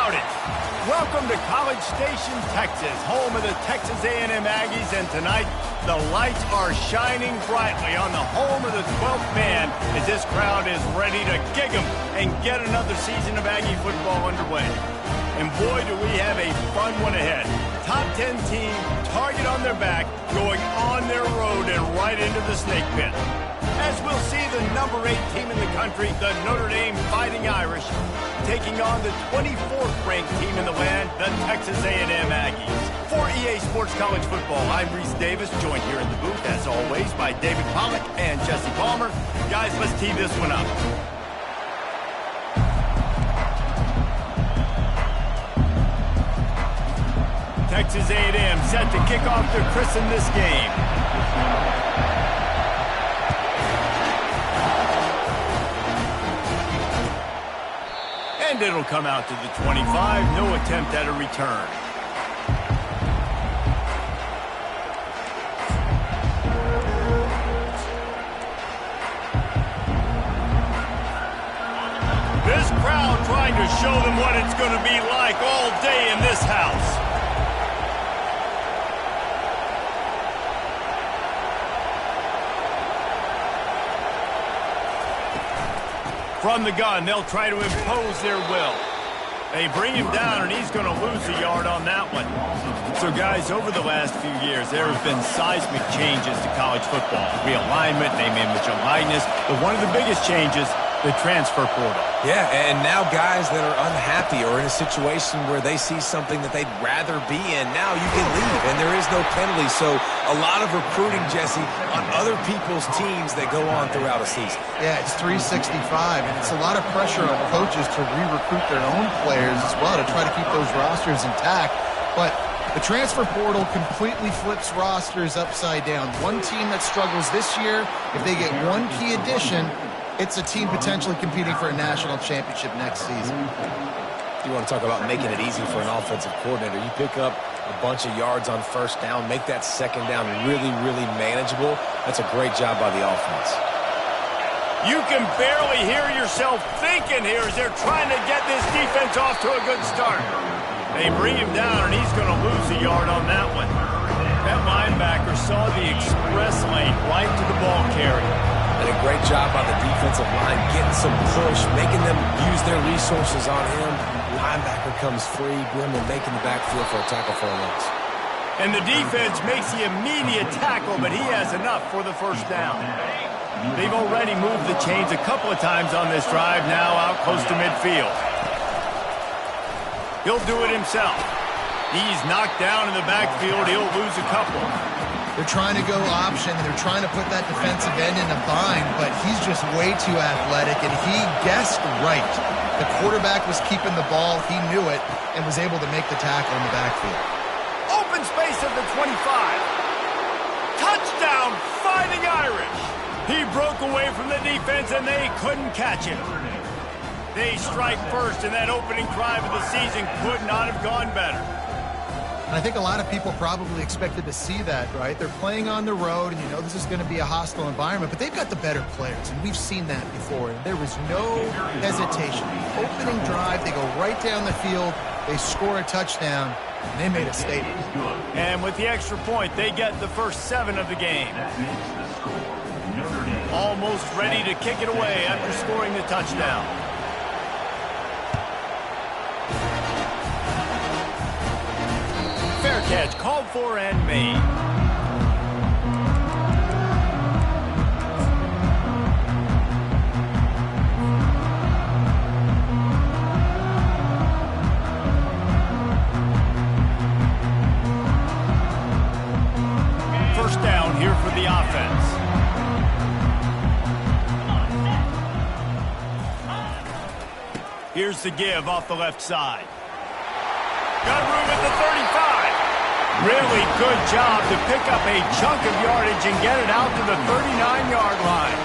Howdy. Welcome to College Station, Texas, home of the Texas A&M Aggies, and tonight the lights are shining brightly on the home of the 12th man as this crowd is ready to gig 'em and get another season of Aggie football underway. And boy, do we have a fun one ahead. Top 10 team, target on their back, going on their road and right into the snake pit. As we'll see the number 8 team in the country, the Notre Dame Fighting Irish, taking on the 24th ranked team in the land, the Texas A&M Aggies. For EA Sports College Football, I'm Reese Davis, joined here in the booth, as always, by David Pollack and Jesse Palmer. Guys, let's tee this one up. Texas A&M set to kick off to christen this game. And it'll come out to the 25. No attempt at a return. This crowd trying to show them what it's going to be like all day in this house. From the gun, they'll try to impose their will. They bring him down, and he's going to lose a yard on that one. So, guys, over the last few years, there have been seismic changes to college football. Realignment, name, image, and likeness. But one of the biggest changes, the transfer portal. Yeah, and now guys that are unhappy or in a situation where they see something that they'd rather be in, now you can leave, and there is no penalty. So a lot of recruiting, Jesse, on other people's teams that go on throughout a season. Yeah, it's 365, and it's a lot of pressure on coaches to re-recruit their own players as well to try to keep those rosters intact. But the transfer portal completely flips rosters upside down. One team that struggles this year, if they get one key addition, it's a team potentially competing for a national championship next season. You want to talk about making it easy for an offensive coordinator. You pick up a bunch of yards on first down, make that second down really, really manageable. That's a great job by the offense. You can barely hear yourself thinking here as they're trying to get this defense off to a good start. They bring him down, and he's going to lose a yard on that one. That linebacker saw the express lane right to the ball carrier. And a great job by the defensive line, getting some push, making them use their resources on him. Linebacker comes free, Grimble making the backfield for a tackle for a loss. And the defense makes the immediate tackle, but he has enough for the first down. They've already moved the chains a couple of times on this drive, now out close to midfield. He'll do it himself. He's knocked down in the backfield. He'll lose a couple. They're trying to go option. They're trying to put that defensive end in a bind, but he's just way too athletic, and he guessed right. The quarterback was keeping the ball. He knew it and was able to make the tackle in the backfield. Open space at the 25. Touchdown, Fighting Irish. He broke away from the defense, and they couldn't catch him. They strike first, and that opening drive of the season could not have gone better. And I think a lot of people probably expected to see that, right? They're playing on the road, and you know this is going to be a hostile environment, but they've got the better players, and we've seen that before. And there was no hesitation. The opening drive, they go right down the field, they score a touchdown, and they made a statement. And with the extra point, they get the first 7 of the game. Almost ready to kick it away after scoring the touchdown. Fair catch, called for and made. First down here for the offense. Here's the give off the left side. Got room at the 35. Really good job to pick up a chunk of yardage and get it out to the 39-yard line.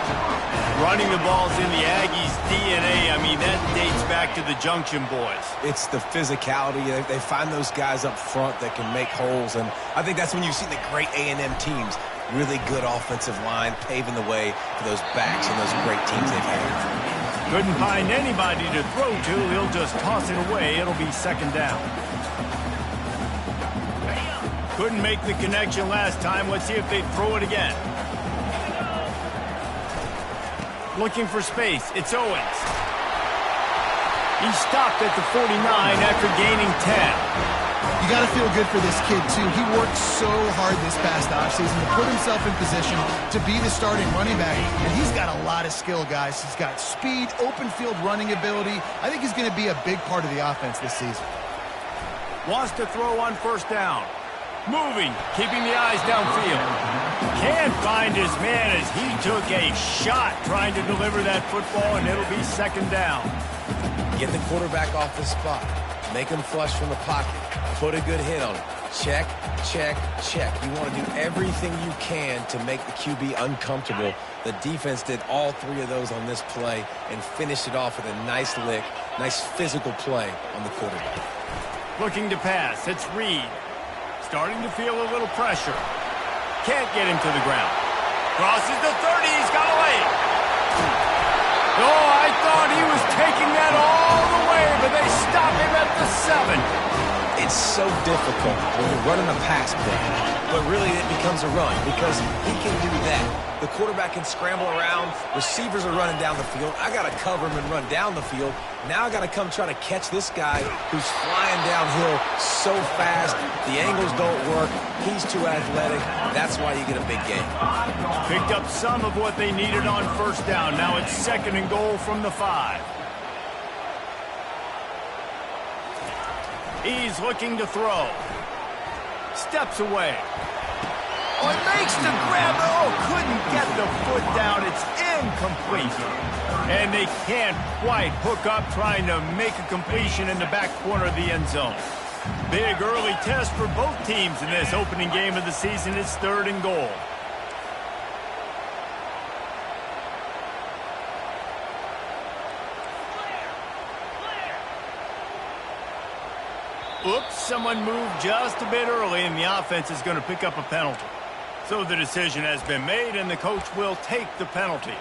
Running the ball's in the Aggies' DNA. I mean, that dates back to the Junction boys. It's the physicality. They find those guys up front that can make holes, and I think that's when you see the great A&M teams. Really good offensive line, paving the way for those backs and those great teams they've had. Couldn't find anybody to throw to. He'll just toss it away. It'll be second down. Couldn't make the connection last time. Let's see if they throw it again. Looking for space. It's Owens. He stopped at the 49 after gaining 10. You got to feel good for this kid, too. He worked so hard this past offseason to put himself in position to be the starting running back. And he's got a lot of skill, guys. He's got speed, open field running ability. I think he's going to be a big part of the offense this season. Wants to throw on first down. Moving, keeping the eyes downfield. Can't find his man as he took a shot trying to deliver that football, and it'll be second down. Get the quarterback off the spot. Make him flush from the pocket. Put a good hit on him. Check, check, check. You want to do everything you can to make the QB uncomfortable. The defense did all three of those on this play and finished it off with a nice lick, nice physical play on the quarterback. Looking to pass. It's Reed. Starting to feel a little pressure. Can't get him to the ground. Crosses the 30. He's got away. Oh, I thought he was taking that all the way, but they stop him at the 7. It's so difficult when you're running a pass play, but really it becomes a run because he can do that. The quarterback can scramble around. Receivers are running down the field. I got to cover him and run down the field. Now I got to come try to catch this guy who's flying downhill so fast. The angles don't work. He's too athletic. That's why you get a big gain. Picked up some of what they needed on first down. Now it's second and goal from the 5. He's looking to throw. Steps away. Oh, it makes the grab. Oh, couldn't get the foot down. It's incomplete. And they can't quite hook up trying to make a completion in the back corner of the end zone. Big early test for both teams in this opening game of the season. It's third and goal. Oops, someone moved just a bit early, and the offense is going to pick up a penalty. So the decision has been made, and the coach will take the penalty.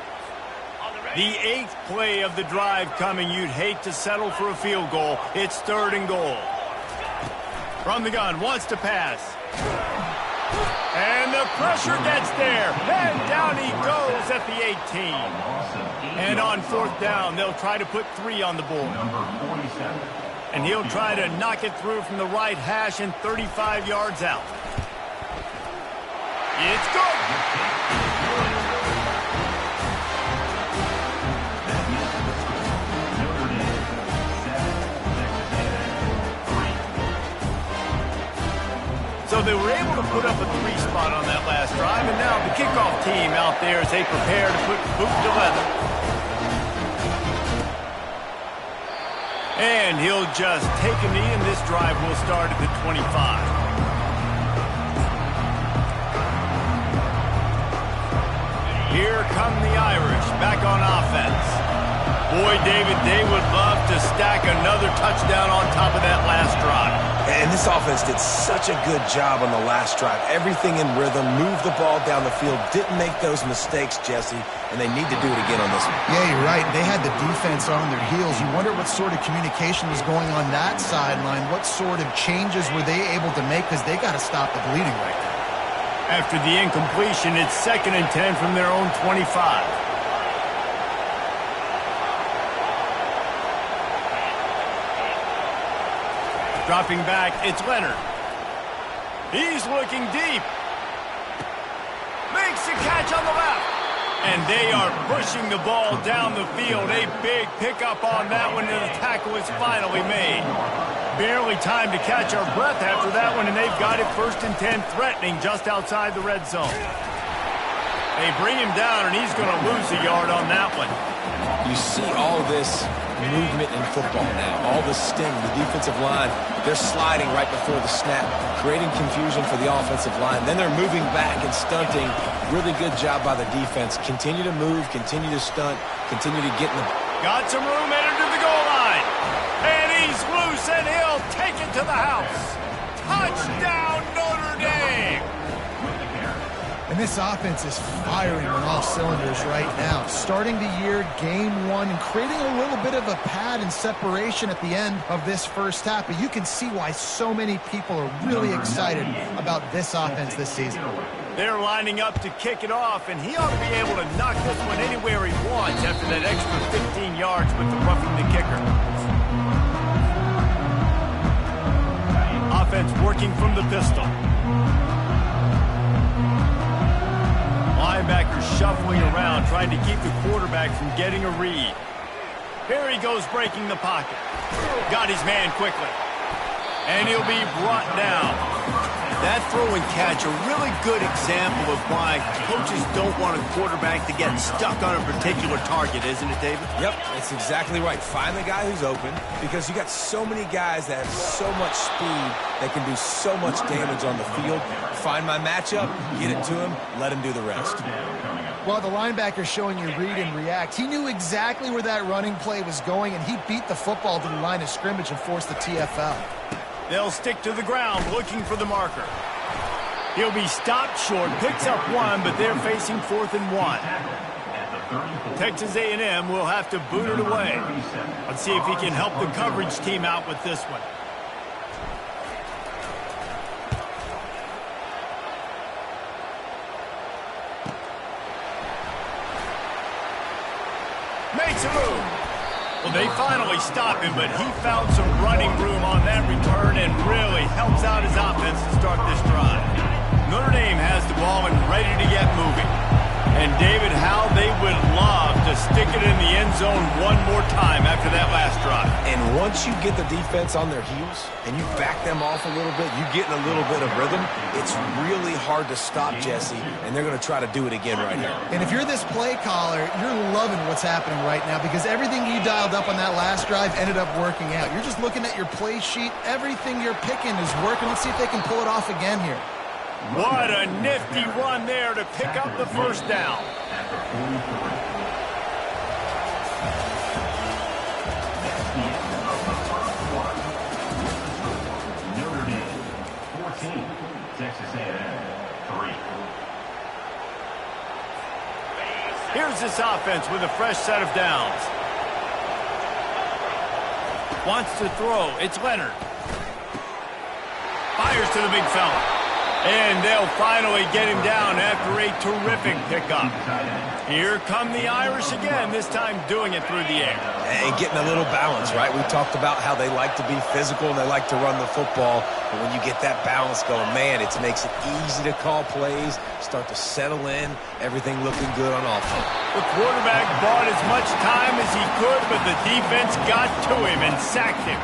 The 8th play of the drive coming. You'd hate to settle for a field goal. It's third and goal. From the gun, wants to pass. And the pressure gets there. And down he goes at the 18. And on fourth down, they'll try to put 3 on the board. And he'll try to knock it through from the right hash and 35 yards out. It's good. So they were able to put up a 3 spot on that last drive, and now the kickoff team out there as they prepare to put boot to leather. And he'll just take a knee, and this drive will start at the 25. Here come the Irish back on offense. Boy, David, they would love to stack another touchdown on top of that last drive. And this offense did such a good job on the last drive. Everything in rhythm, moved the ball down the field, didn't make those mistakes, Jesse, and they need to do it again on this one. Yeah, you're right. They had the defense on their heels. You wonder what sort of communication was going on that sideline. What sort of changes were they able to make, because they got to stop the bleeding right now. After the incompletion, it's 2nd and 10 from their own 25. Dropping back, it's Leonard. He's looking deep. Makes the catch on the left. And they are pushing the ball down the field. A big pickup on that one, and the tackle is finally made. Barely time to catch our breath after that one, and they've got it 1st and 10, threatening just outside the red zone. They bring him down, and he's going to lose a yard on that one. You see all this movement in football now, all the sting, the defensive line, they're sliding right before the snap, creating confusion for the offensive line. Then they're moving back and stunting. Really good job by the defense. Continue to move, continue to stunt, continue to get in the... Got some room headed to the goal line. And he's loose, and he'll take it to the house. Touchdown, Notre Dame! And This offense is firing on all cylinders right now. Starting the year, game one, and creating a little bit of a pad and separation at the end of this first half. But you can see why so many people are really excited about this offense this season. They're lining up to kick it off, and he ought to be able to knock this one anywhere he wants after that extra 15 yards with the roughing the kicker. Offense working from the pistol. Linebackers shuffling around, trying to keep the quarterback from getting a read. Here he goes, breaking the pocket. Got his man quickly. And he'll be brought down. That throw and catch, a really good example of why coaches don't want a quarterback to get stuck on a particular target, isn't it, David? Yep, that's exactly right. Find the guy who's open, because you got so many guys that have so much speed that can do so much damage on the field. Find my matchup, get it to him, let him do the rest. Well, the linebacker's showing you read and react. He knew exactly where that running play was going, and he beat the football to the line of scrimmage and forced the TFL. They'll stick to the ground looking for the marker. He'll be stopped short, picks up one, but they're facing 4th and 1. Texas A&M will have to boot it away. Let's see if he can help the coverage team out with this one. Makes a move. Well, they finally stop him, but he found some running room on that return and really helps out his offense to start this drive. Notre Dame has the ball and ready to get moving. And, David, how they would love to stick it in the end zone one more time after that last drive. And once you get the defense on their heels and you back them off a little bit, you get in a little bit of rhythm, it's really hard to stop Jesse, and they're going to try to do it again right here. And if you're this play caller, you're loving what's happening right now because everything you dialed up on that last drive ended up working out. You're just looking at your play sheet. Everything you're picking is working. Let's see if they can pull it off again here. What a nifty run there to pick up the first down. Notre Dame, 14, Texas A&M, 3. Here's this offense with a fresh set of downs. Wants to throw. It's Leonard. Fires to the big fella. And they'll finally get him down after a terrific pickup. Here come the Irish again, this time doing it through the air. And getting a little balance, right? We talked about how they like to be physical and they like to run the football. But when you get that balance going, man, it makes it easy to call plays, start to settle in, everything looking good on offense. The quarterback bought as much time as he could, but the defense got to him and sacked him.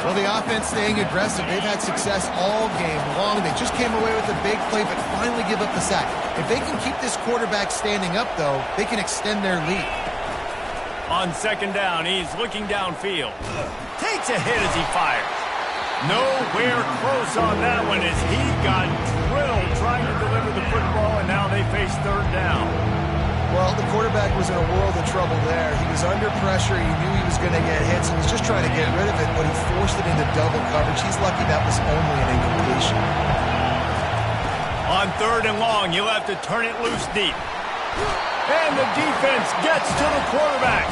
Well, the offense staying aggressive. They've had success all game long. They just came away with a big play, but finally give up the sack. If they can keep this quarterback standing up, though, they can extend their lead. On second down, he's looking downfield. Takes a hit as he fires. Nowhere close on that one as he got drilled trying to deliver the football, and now they face third down. Well, the quarterback was in a world of trouble there. He was under pressure. He knew he was going to get hits. He was just trying to get rid of it, but he forced it into double coverage. He's lucky that was only an incompletion. On third and long, you'll have to turn it loose deep. And the defense gets to the quarterback.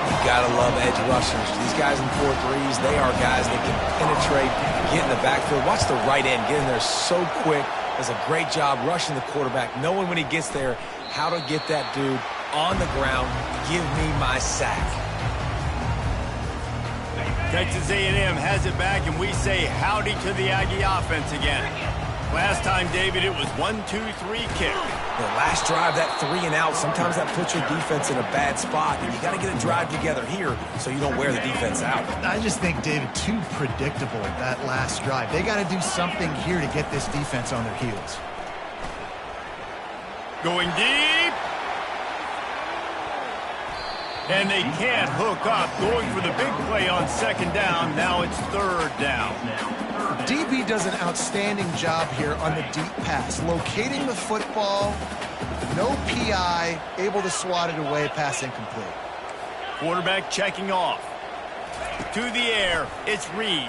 You got to love edge rushers. These guys in 4-3s, they are guys that can penetrate, get in the backfield. Watch the right end get in there so quick. Does a great job rushing the quarterback, knowing when he gets there how to get that dude on the ground. Give me my sack. Texas A&M has it back, and we say howdy to the Aggie offense again. Last time, David, it was 1-2-3 kick. The last drive, that 3 and out, sometimes that puts your defense in a bad spot, and you got to get a drive together here so you don't wear the defense out. I just think, David, too predictable that last drive. They got to do something here to get this defense on their heels. Going deep. And they can't hook up. Going for the big play on second down. Now it's third down. DB does an outstanding job here on the deep pass. Locating the football, no PI, able to swat it away, pass incomplete. Quarterback checking off. To the air, it's Reed.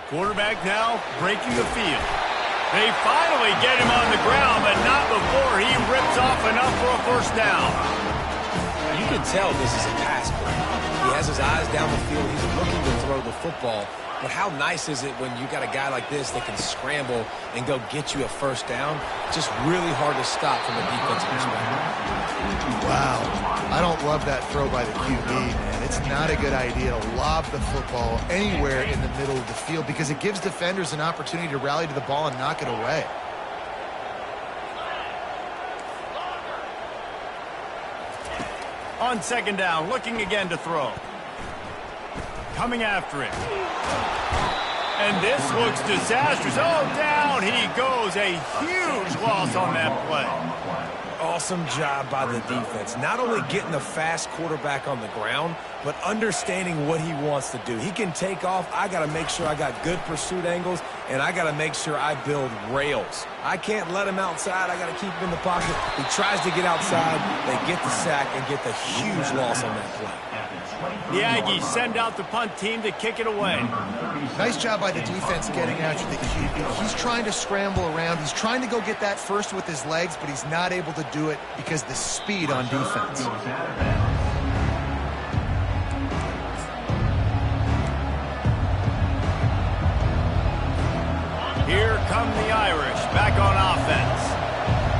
Quarterback now breaking the field. They finally get him on the ground, but not before he rips off enough for a first down. You can tell this is a pass play. He has his eyes down the field. He's looking to throw the football. But how nice is it when you got a guy like this that can scramble and go get you a first down? Just really hard to stop from a defensive perspective. Wow. I don't love that throw by the QB, man. It's not a good idea to lob the football anywhere in the middle of the field because it gives defenders an opportunity to rally to the ball and knock it away. On second down, looking again to throw. Coming after it. And this looks disastrous. Oh, down he goes. A huge loss on that play. Awesome job by the defense. Not only getting the fast quarterback on the ground, but understanding what he wants to do. He can take off. I got to make sure I got good pursuit angles, and I got to make sure I build rails. I can't let him outside. I got to keep him in the pocket. He tries to get outside. They get the sack and get the huge loss on that play. The Aggies send out the punt team to kick it away. Nice job by the defense getting after the QB. He's trying to scramble around. He's trying to go get that first with his legs, but he's not able to do it because of the speed on defense. Here come the Irish back on offense.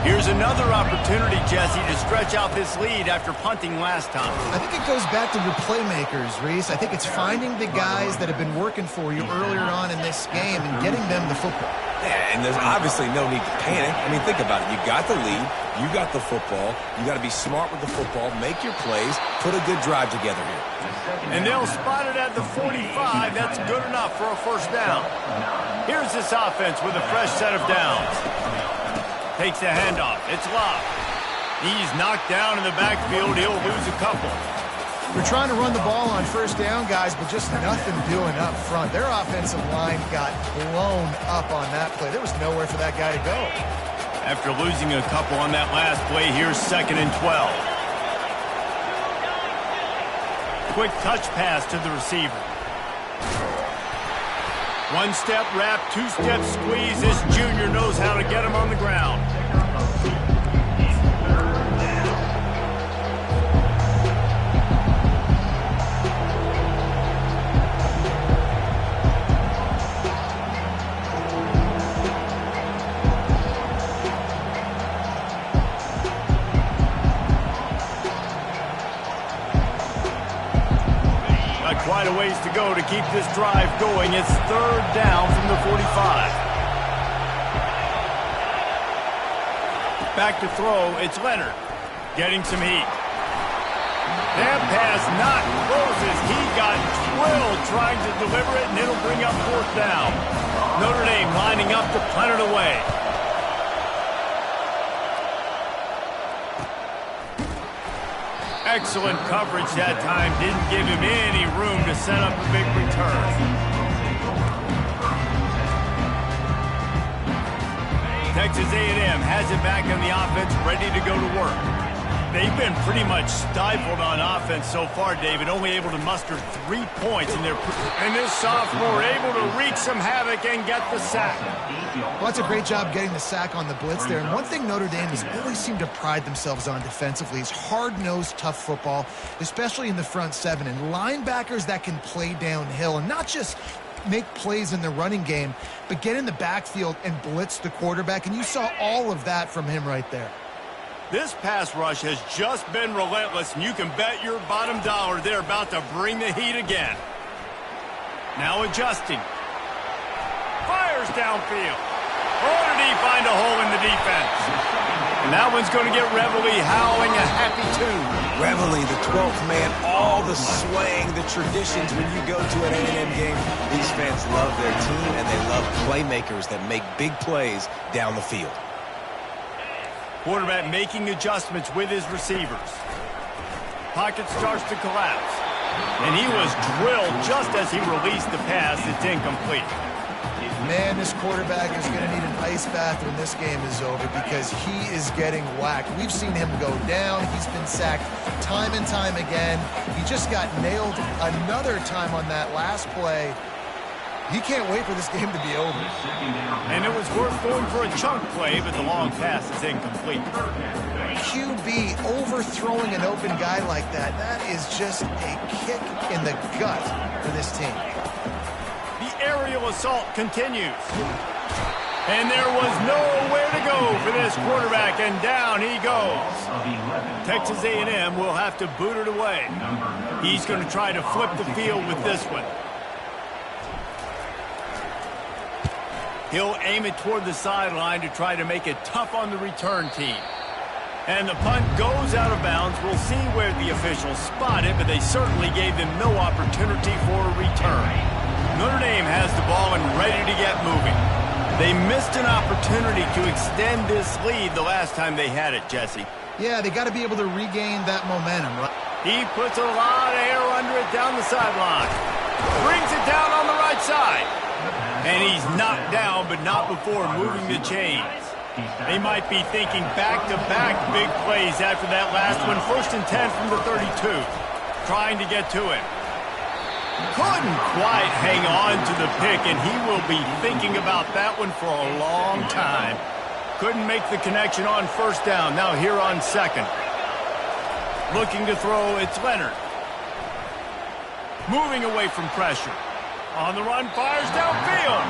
Here's another opportunity, Jesse, to stretch out this lead after punting last time. I think it goes back to your playmakers, Reese. I think it's finding the guys that have been working for you earlier on in this game and getting them the football. Yeah, and there's obviously no need to panic. I mean, think about it. You got the lead. You got the football. You got to be smart with the football. Make your plays. Put a good drive together here. And they'll spot it at the 45. That's good enough for a first down. Here's this offense with a fresh set of downs. Takes the handoff. It's Love. He's knocked down in the backfield. He'll lose a couple. They're trying to run the ball on first down, guys, but just nothing doing up front. Their offensive line got blown up on that play. There was nowhere for that guy to go. After losing a couple on that last play, here's 2nd and 12. Quick touch pass to the receiver. One-step wrap, two-step squeeze. This junior knows how to get him on the ground. Quite a ways to go to keep this drive going. It's 3rd down from the 45. Back to throw. It's Leonard getting some heat. That pass not closes. He got drilled trying to deliver it, and it'll bring up 4th down. Notre Dame lining up to punt it away. Excellent coverage that time. Didn't give him any room to set up a big return. Texas A&M has it back on the offense, ready to go to work. They've been pretty much stifled on offense so far, David, only able to muster 3 points in their... And this sophomore able to wreak some havoc and get the sack. Well, that's a great job getting the sack on the blitz there. And one thing Notre Dame has always seemed to pride themselves on defensively is hard-nosed, tough football, especially in the front seven. And linebackers that can play downhill and not just make plays in the running game, but get in the backfield and blitz the quarterback. And you saw all of that from him right there. This pass rush has just been relentless, and you can bet your bottom dollar they're about to bring the heat again. Now adjusting. Fires downfield. Oh, did he find a hole in the defense? And that one's going to get Reveille howling a happy tune. Reveille, the 12th man, all the swaying, the traditions when you go to an A&M game. These fans love their team, and they love playmakers that make big plays down the field. Quarterback making adjustments with his receivers. Pocket starts to collapse. And he was drilled just as he released the pass. It's incomplete. Man, this quarterback is going to need an ice bath when this game is over because he is getting whacked. We've seen him go down. He's been sacked time and time again. He just got nailed another time on that last play. He can't wait for this game to be over. And it was worth going for a chunk play, but the long pass is incomplete. QB overthrowing an open guy like that, that is just a kick in the gut for this team. The aerial assault continues. And there was nowhere to go for this quarterback, and down he goes. Texas A&M will have to boot it away. He's going to try to flip the field with this one. He'll aim it toward the sideline to try to make it tough on the return team. And the punt goes out of bounds. We'll see where the officials spot it, but they certainly gave them no opportunity for a return. Notre Dame has the ball and ready to get moving. They missed an opportunity to extend this lead the last time they had it, Jesse. Yeah, they got to be able to regain that momentum, right? He puts a lot of air under it down the sideline. Brings it down on the right side. And he's knocked down, but not before moving the chains. They might be thinking back-to-back big plays after that last one. 1st and 10 from the 32. Trying to get to him. Couldn't quite hang on to the pick, and he will be thinking about that one for a long time. Couldn't make the connection on 1st down. Now here on 2nd. Looking to throw, it's Leonard. Moving away from pressure. On the run, fires downfield.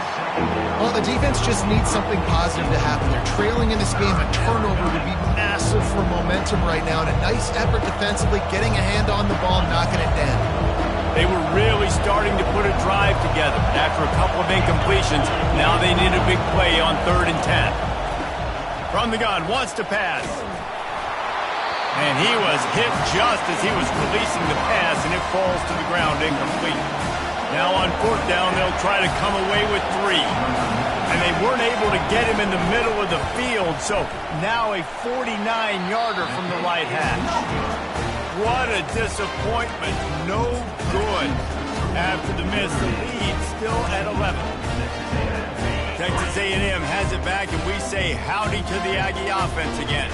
Well, the defense just needs something positive to happen. They're trailing in this game. A turnover would be massive for momentum right now, and a nice effort defensively, getting a hand on the ball, knocking it down. They were really starting to put a drive together. After a couple of incompletions, now they need a big play on 3rd and 10. From the gun, wants to pass. And he was hit just as he was releasing the pass, and it falls to the ground incomplete. Now on 4th down, they'll try to come away with 3. And they weren't able to get him in the middle of the field, so now a 49-yarder from the right hash. What a disappointment. No good. After the miss, the lead still at 11. Texas A&M has it back, and we say howdy to the Aggie offense again.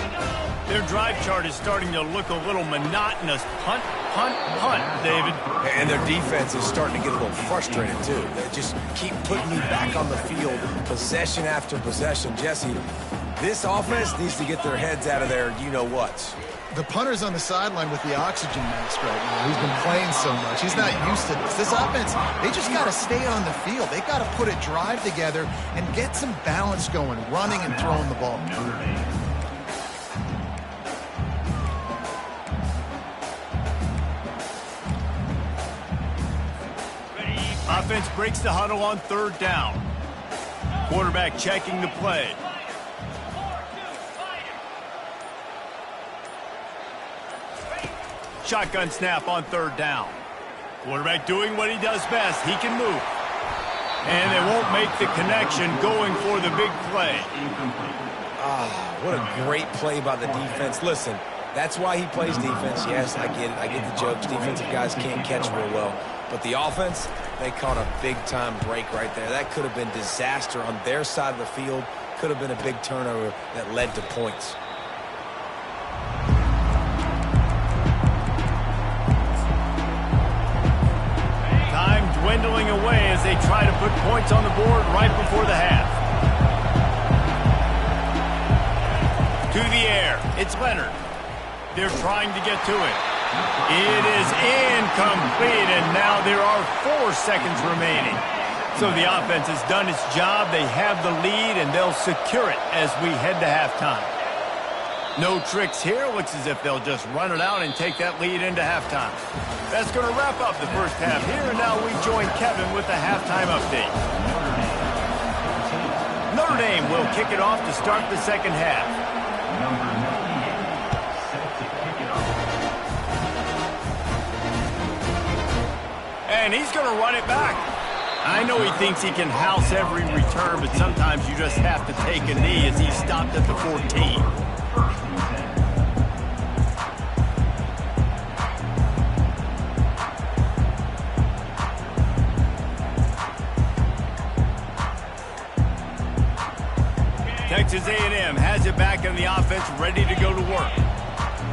Their drive chart is starting to look a little monotonous. Punt, punt, punt, David. And their defense is starting to get a little frustrated, too. They just keep putting me back on the field, possession after possession. Jesse, this offense needs to get their heads out of their you-know-whats. The punter's on the sideline with the oxygen mask right now. He's been playing so much. He's not used to this. This offense, they just got to stay on the field. They got to put a drive together and get some balance going, running and throwing the ball. Offense breaks the huddle on 3rd down. Quarterback checking the play. Shotgun snap on 3rd down. Quarterback doing what he does best. He can move. And they won't make the connection going for the big play. What a great play by the defense. Listen, that's why he plays defense. Yes, I get it. I get the jokes. Defensive guys can't catch real well. But the offense, they caught a big-time break right there. That could have been disaster on their side of the field. Could have been a big turnover that led to points. Time dwindling away as they try to put points on the board right before the half. To the air. It's Leonard. They're trying to get to it. It is incomplete, and now there are 4 seconds remaining. So the offense has done its job. They have the lead, and they'll secure it as we head to halftime. No tricks here. Looks as if they'll just run it out and take that lead into halftime. That's going to wrap up the first half here, and now we join Kevin with the halftime update. Notre Dame will kick it off to start the second half. And he's going to run it back. I know he thinks he can house every return, but sometimes you just have to take a knee as he stopped at the 14. Texas A&M has it back in the offense, ready to go to work.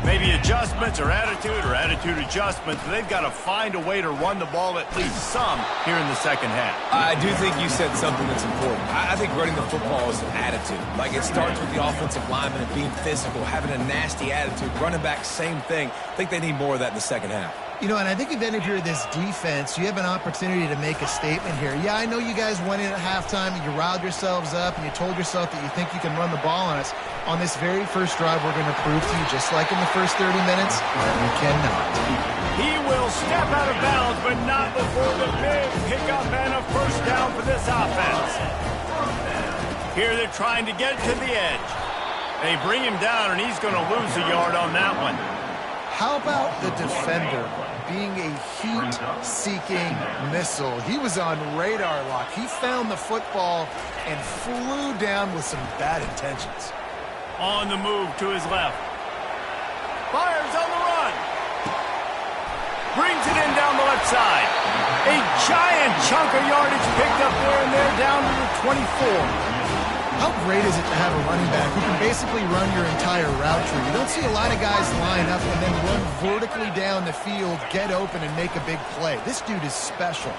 Maybe adjustments or attitude adjustments, but they've got to find a way to run the ball at least some here in the second half. I do think you said something that's important. I think running the football is an attitude. Like, it starts with the offensive lineman and being physical, having a nasty attitude. Running back, same thing. I think they need more of that in the second half. You know, and I think if you're this defense, you have an opportunity to make a statement here. Yeah, I know you guys went in at halftime and you riled yourselves up and you told yourself that you think you can run the ball on us. On this very first drive, we're going to prove to you, just like in the first 30 minutes, that we cannot. He will step out of bounds, but not before the big pickup and a first down for this offense. Here they're trying to get to the edge. They bring him down, and he's going to lose a yard on that one. How about the defender being a heat-seeking missile? He was on radar lock. He found the football and flew down with some bad intentions. On the move to his left. Fires on the run. Brings it in down the left side. A giant chunk of yardage picked up there, and they're down to the 24. How great is it to have a running back who can basically run your entire route tree? You don't see a lot of guys line up and then run vertically down the field, get open, and make a big play. This dude is special.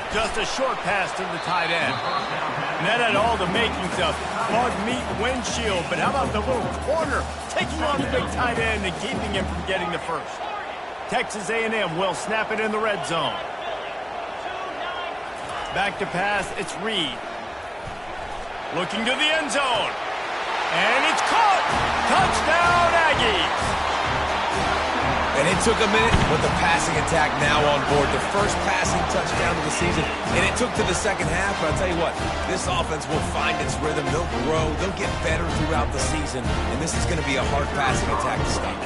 Just a short pass to the tight end. And that had all the makings of bug meat windshield. But how about the little corner taking on the big tight end and keeping him from getting the first? Texas A&M will snap it in the red zone. Back to pass, it's Reed. Looking to the end zone. And it's caught. Touchdown, Aggies. And it took a minute, but the passing attack now on board. The first passing touchdown of the season, and it took to the second half. But I'll tell you what, this offense will find its rhythm. They'll grow. They'll get better throughout the season. And this is going to be a hard passing attack to stop.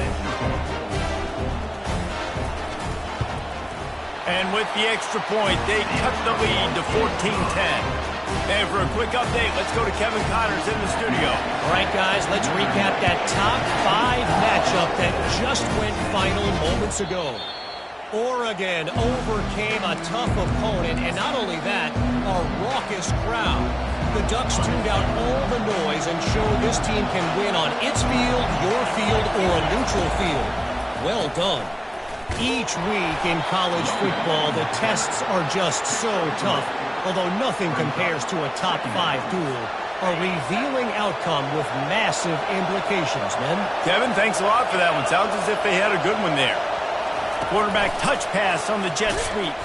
And with the extra point, they cut the lead to 14-10. And for a quick update, let's go to Kevin Connors in the studio. All right, guys, let's recap that top 5 matchup that just went final moments ago. Oregon overcame a tough opponent, and not only that, a raucous crowd. The Ducks tuned out all the noise and showed this team can win on its field, your field, or a neutral field. Well done. Each week in college football, the tests are just so tough. Although nothing compares to a top 5 duel, a revealing outcome with massive implications, men. Kevin, thanks a lot for that one. Sounds as if they had a good one there. Quarterback touch pass on the jet sweep.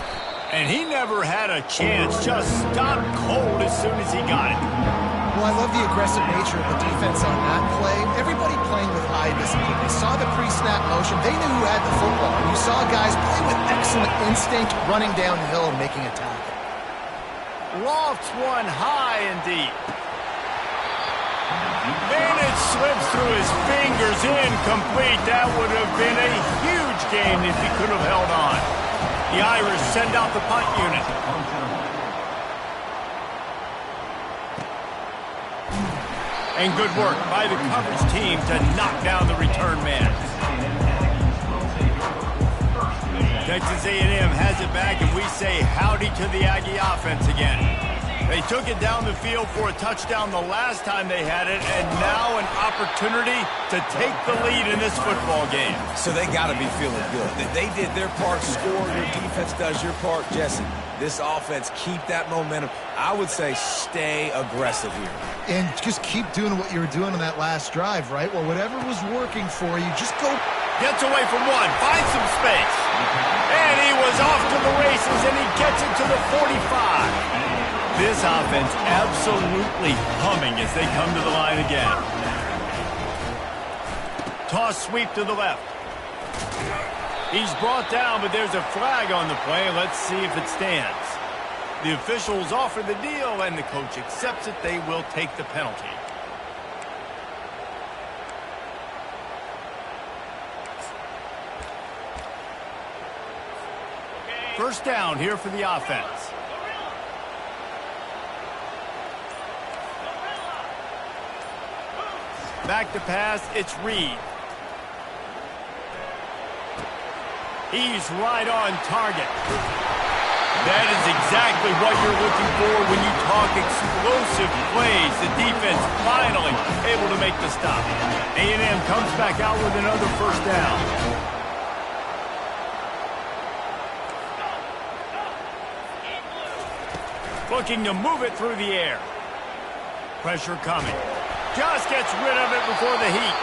And he never had a chance, just stopped cold as soon as he got it. Well, I love the aggressive nature of the defense on that play. Everybody playing with eye discipline. They saw the pre-snap motion. They knew who had the football. You saw guys play with excellent instinct, running downhill and making a tackle. Lofts one high and deep. And it slips through his fingers, incomplete. That would have been a huge game if he could have held on. The Irish send out the punt unit. And good work by the coverage team to knock down the return man. Texas A&M has it back, and we say howdy to the Aggie offense again. They took it down the field for a touchdown the last time they had it, and now an opportunity to take the lead in this football game. So they got to be feeling good. They did their part, score. Your defense does your part. Jesse, this offense, keep that momentum. I would say stay aggressive here. And just keep doing what you were doing on that last drive, right? Well, whatever was working for you, just go. Gets away from one, finds some space. And he was off to the races, and he gets it to the 45. This offense absolutely humming as they come to the line again. Toss sweep to the left. He's brought down, but there's a flag on the play. Let's see if it stands. The officials offer the deal, and the coach accepts it. They will take the penalty. First down here for the offense. Back to pass, it's Reed. He's right on target. That is exactly what you're looking for when you talk explosive plays. The defense finally able to make the stop. A&M comes back out with another first down. Looking to move it through the air. Pressure coming. Just gets rid of it before the heat.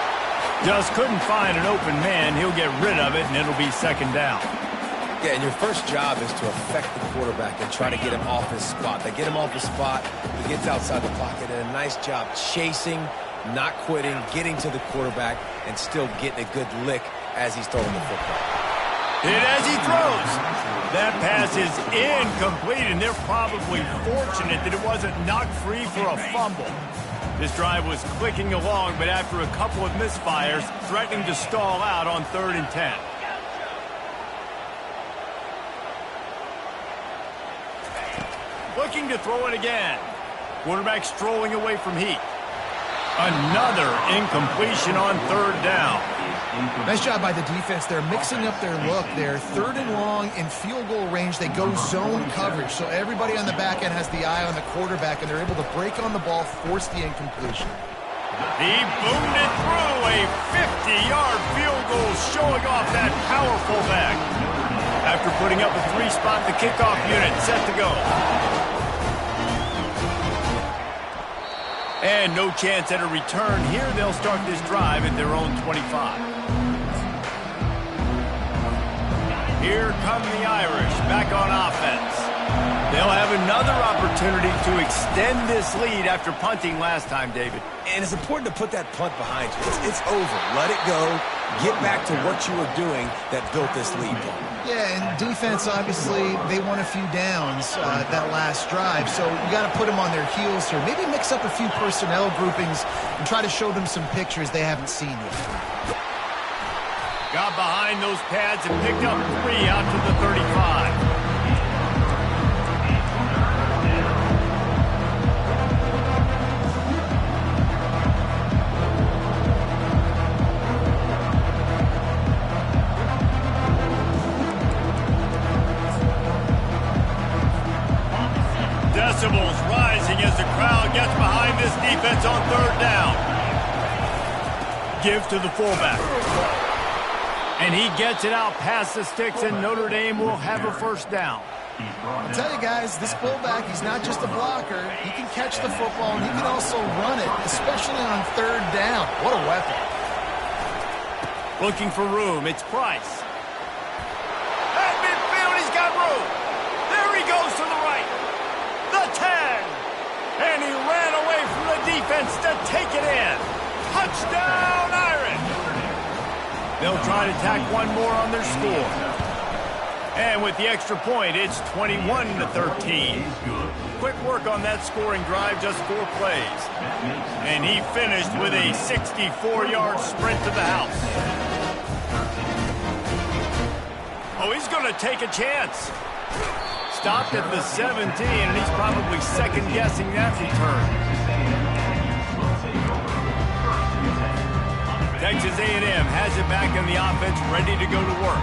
Just couldn't find an open man. He'll get rid of it, and it'll be second down. Yeah, and your first job is to affect the quarterback and try to get him off his spot. They get him off his spot. He gets outside the pocket. And a nice job chasing, not quitting, getting to the quarterback, and still getting a good lick as he's throwing the football. And as he throws, that pass is incomplete, and they're probably fortunate that it wasn't knocked free for a fumble. This drive was clicking along, but after a couple of misfires, threatening to stall out on 3rd and 10. Looking to throw it again. Quarterback strolling away from heat. Another incompletion on 3rd down. Nice job by the defense. They're mixing up their look. They're 3rd and long in field goal range. They go zone coverage, so everybody on the back end has the eye on the quarterback, and they're able to break on the ball, force the incompletion. He boomed it through a 50-yard field goal, showing off that powerful back. After putting up a 3-spot, the kickoff unit set to go. And no chance at a return here. They'll start this drive at their own 25. Here come the Irish back on offense. They'll have another opportunity to extend this lead after punting last time, David. And it's important to put that punt behind you. It's over. Let it go. Get back to what you were doing that built this lead. Yeah, and defense, obviously, they won a few downs that last drive, so you got to put them on their heels here. Maybe mix up a few personnel groupings and try to show them some pictures they haven't seen yet. Got behind those pads and picked up 3 out to the 35. Decibels rising as the crowd gets behind this defense on 3rd down. Give to the fullback. And he gets it out past the sticks, and Notre Dame will have a first down. I'll tell you guys, this fullback, he's not just a blocker. He can catch the football, and he can also run it, especially on 3rd down. What a weapon. Looking for room. It's Price. At midfield, he's got room. There he goes to the right. The 10. And he ran away from the defense to take it in. Touchdown, Irish. They'll try to tack one more on their score. And with the extra point, it's 21-13. Quick work on that scoring drive, just 4 plays. And he finished with a 64-yard sprint to the house. Oh, he's going to take a chance. Stopped at the 17, and he's probably second-guessing that return. Texas A&M has it back in the offense, ready to go to work.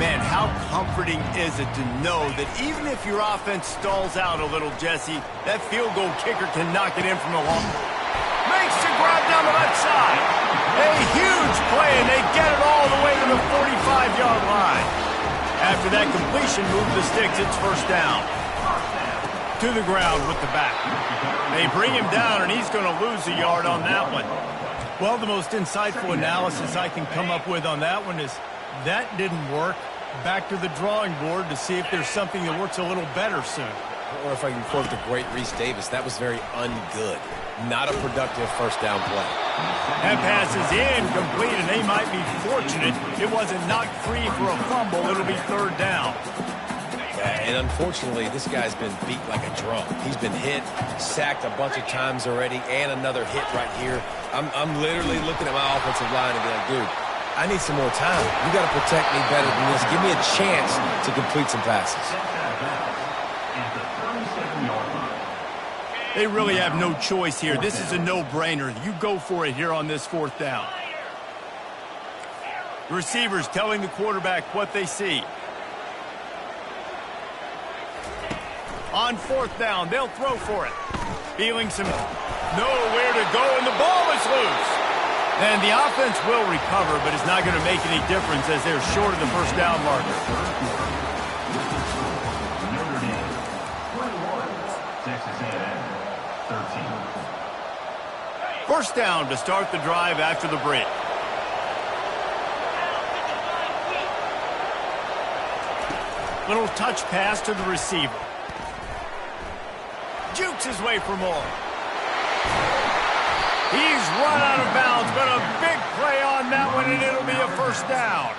Man, how comforting is it to know that even if your offense stalls out a little, Jesse, that field goal kicker can knock it in from the long. Makes the grab down the left side. A huge play, and they get it all the way to the 45-yard line. After that completion, move the sticks, it's first down. To the ground with the back. They bring him down, and he's going to lose a yard on that one. Well, the most insightful analysis I can come up with on that one is that didn't work. Back to the drawing board to see if there's something that works a little better soon. Or if I can quote the great Reese Davis, that was very ungood. Not a productive first down play. That pass is incomplete, and they might be fortunate it wasn't knocked free for a fumble. It'll be 3rd down. And unfortunately, this guy's been beat like a drum. He's been hit, sacked a bunch of times already, and another hit right here. I'm literally looking at my offensive line and be like, dude, I need some more time. You got to protect me better than this. Give me a chance to complete some passes. They really have no choice here. This is a no-brainer. You go for it here on this 4th down. The receivers telling the quarterback what they see. On fourth down, they'll throw for it. Feeling some nowhere to go, and the ball is loose. And the offense will recover, but it's not going to make any difference as they're short of the first down marker. Notre Dame, 21. Texas A&M, 13. First down to start the drive after the break. Little touch pass to the receiver. Jukes his way for more. He's run out of bounds, but a big play on that one, and it'll be a first down.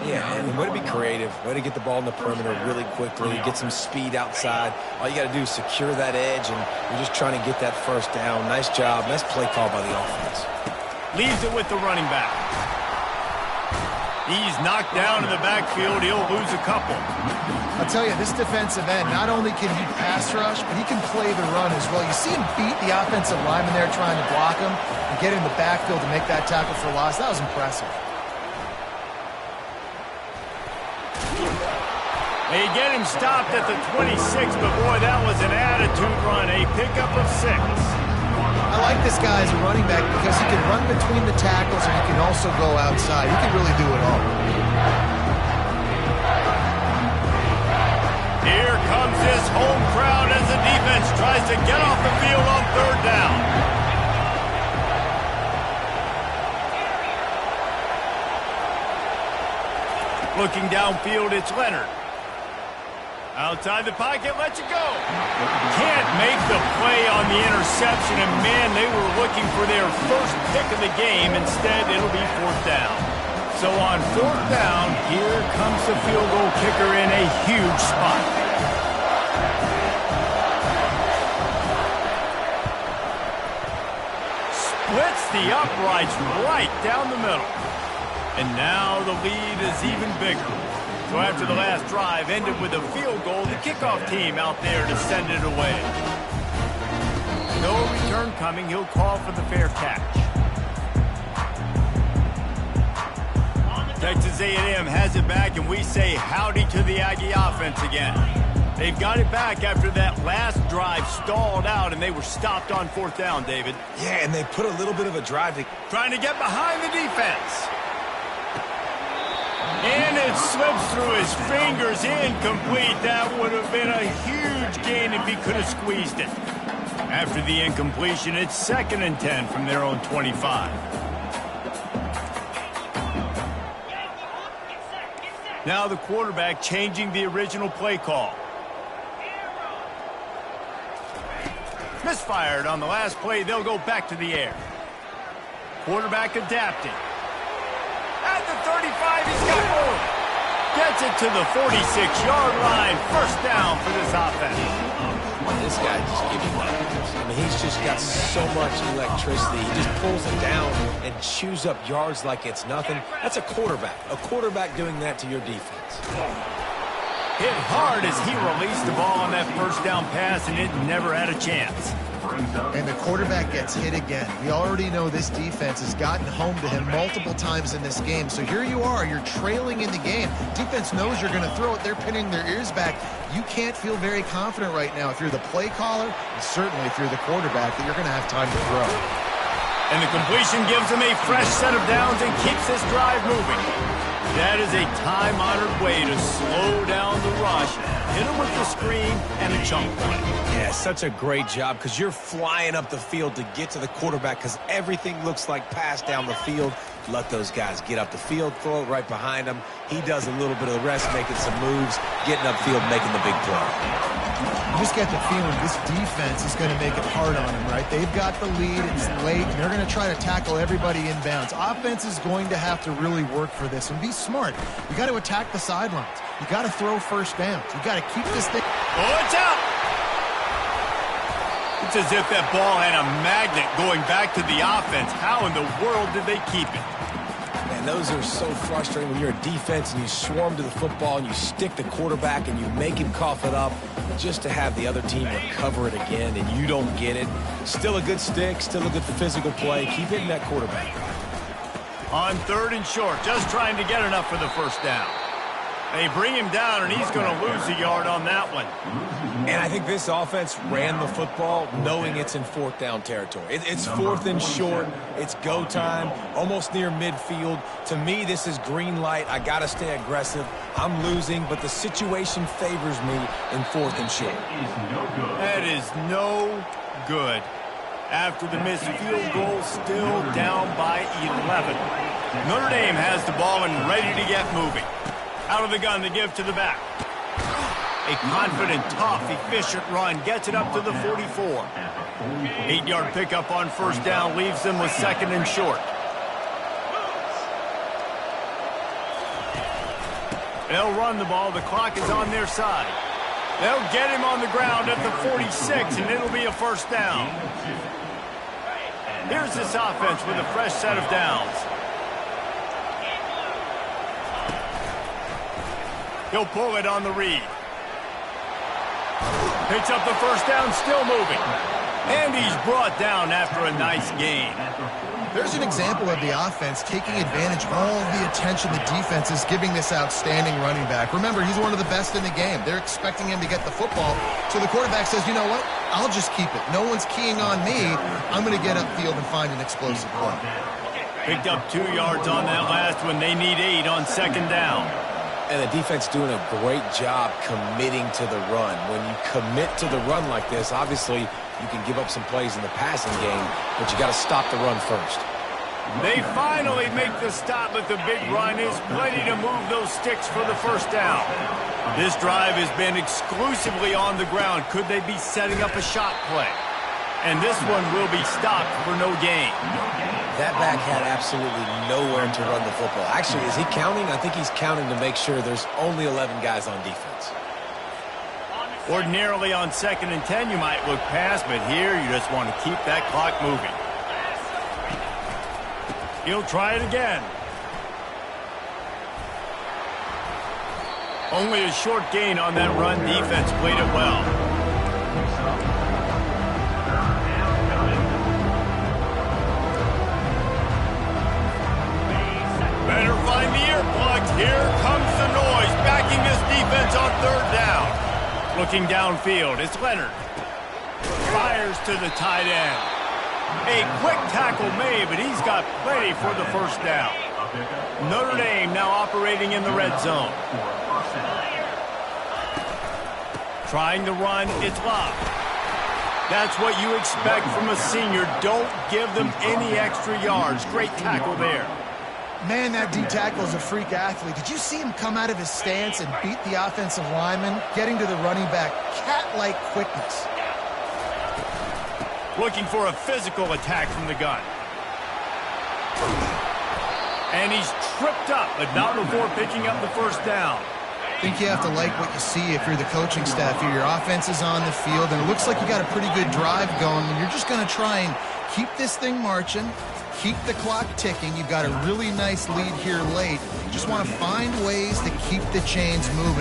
Yeah, and way to be creative, way to get the ball in the perimeter really quickly, get some speed outside. All you got to do is secure that edge, and you're just trying to get that first down. Nice job. Nice play call by the offense. Leaves it with the running back. He's knocked down in the backfield. He'll lose a couple. I'll tell you, this defensive end, not only can he pass rush, but he can play the run as well. You see him beat the offensive lineman there trying to block him and get in the backfield to make that tackle for loss. That was impressive. They get him stopped at the 26, but boy, that was an attitude run. A pickup of 6. I like this guy as a running back because he can run between the tackles and he can also go outside. He can really do it all. Here comes this home crowd as the defense tries to get off the field on third down. Looking downfield, it's Leonard. Outside the pocket, lets it go. Can't make the play on the interception, and man, they were looking for their first pick of the game. Instead, it'll be fourth down. So on fourth down, here comes the field goal kicker in a huge spot. Splits the uprights right down the middle. And now the lead is even bigger. So after the last drive ended with a field goal, the kickoff team out there to send it away. No return coming. He'll call for the fair catch. Texas A&M has it back, and we say howdy to the Aggie offense again. They've got it back after that last drive stalled out, and they were stopped on fourth down, David. Yeah, and they put a little bit of a drive to... Trying to get behind the defense. And it slips through his fingers, incomplete. That would have been a huge gain if he could have squeezed it. After the incompletion, it's 2nd and 10 from their own 25. Now the quarterback changing the original play call. Misfired on the last play. They'll go back to the air. Quarterback adapting. At the 35, he's got room. Gets it to the 46-yard line. First down for this offense. This guy just gives you life. I mean, he's just got so much electricity. He just pulls it down and chews up yards like it's nothing. That's a quarterback. A quarterback doing that to your defense. Hit hard as he released the ball on that first down pass, and it never had a chance. And the quarterback gets hit again. We already know this defense has gotten home to him multiple times in this game. So here you are, you're trailing in the game. Defense knows you're going to throw it. They're pinning their ears back. You can't feel very confident right now if you're the play caller, and certainly if you're the quarterback, that you're going to have time to throw. And the completion gives them a fresh set of downs and keeps this drive moving. That is a time-honored way to slow down the rush. Hit them with the screen and a chunk play. Yeah, such a great job because you're flying up the field to get to the quarterback because everything looks like pass down the field. Let those guys get up the field, throw it right behind him. He does a little bit of the rest, making some moves, getting upfield, making the big play. You just get the feeling this defense is going to make it hard on him, right? They've got the lead, it's late, and they're going to try to tackle everybody inbounds. Offense is going to have to really work for this and be smart. You got to attack the sidelines. You got to throw first downs. You got to keep this thing. Oh, it's out! It's as if that ball had a magnet going back to the offense. How in the world did they keep it? Man, those are so frustrating when you're a defense and you swarm to the football and you stick the quarterback and you make him cough it up just to have the other team recover it again and you don't get it. Still a good stick, still a good physical play. Keep hitting that quarterback. On 3rd and short, just trying to get enough for the first down. They bring him down, and he's going to lose a yard on that one. And I think this offense ran the football knowing it's in fourth down territory. It's fourth and short. It's go time, almost near midfield. To me, this is green light. I got to stay aggressive. I'm losing, but the situation favors me in fourth and short. That is no good. After the missed field goal, still down by 11. Notre Dame has the ball and ready to get moving. Out of the gun to give to the back. A confident, tough, efficient run gets it up to the 44. 8-yard pickup on first down leaves them with second and short. They'll run the ball. The clock is on their side. They'll get him on the ground at the 46, and it'll be a first down. Here's this offense with a fresh set of downs. He'll pull it on the read. Picks up the first down, still moving. And he's brought down after a nice gain. There's an example of the offense taking advantage of all the attention the defense is giving this outstanding running back. Remember, he's one of the best in the game. They're expecting him to get the football. So the quarterback says, you know what? I'll just keep it. No one's keying on me. I'm going to get upfield and find an explosive play. Picked up 2 yards on that last one. They need 8 on second down. And the defense doing a great job committing to the run. When you commit to the run like this, obviously you can give up some plays in the passing game, but you got to stop the run first. They finally make the stop, but the big run is plenty to move those sticks for the first down. This drive has been exclusively on the ground. Could they be setting up a shot play? And this one will be stopped for no gain. That back had absolutely nowhere to run the football. Actually, is he counting? I think he's counting to make sure there's only 11 guys on defense. Ordinarily on second and 10, you might look past, but here you just want to keep that clock moving. He'll try it again. Only a short gain on that run. Defense played it well. Better find the earplugs. Here comes the noise, backing this defense on third down. Looking downfield, it's Leonard. Fires to the tight end. A quick tackle made, but he's got plenty for the first down. Notre Dame now operating in the red zone. Trying to run, it's Love. That's what you expect from a senior. Don't give them any extra yards. Great tackle there. Man, that D-tackle is a freak athlete. Did you see him come out of his stance and beat the offensive lineman, getting to the running back? Cat-like quickness. Looking for a physical attack from the gun. And he's tripped up, but not before picking up the first down. I think you have to like what you see if you're the coaching staff here. Your offense is on the field, and it looks like you got a pretty good drive going. You're just going to try and keep this thing marching. Keep the clock ticking. You've got a really nice lead here late. Just want to find ways to keep the chains moving.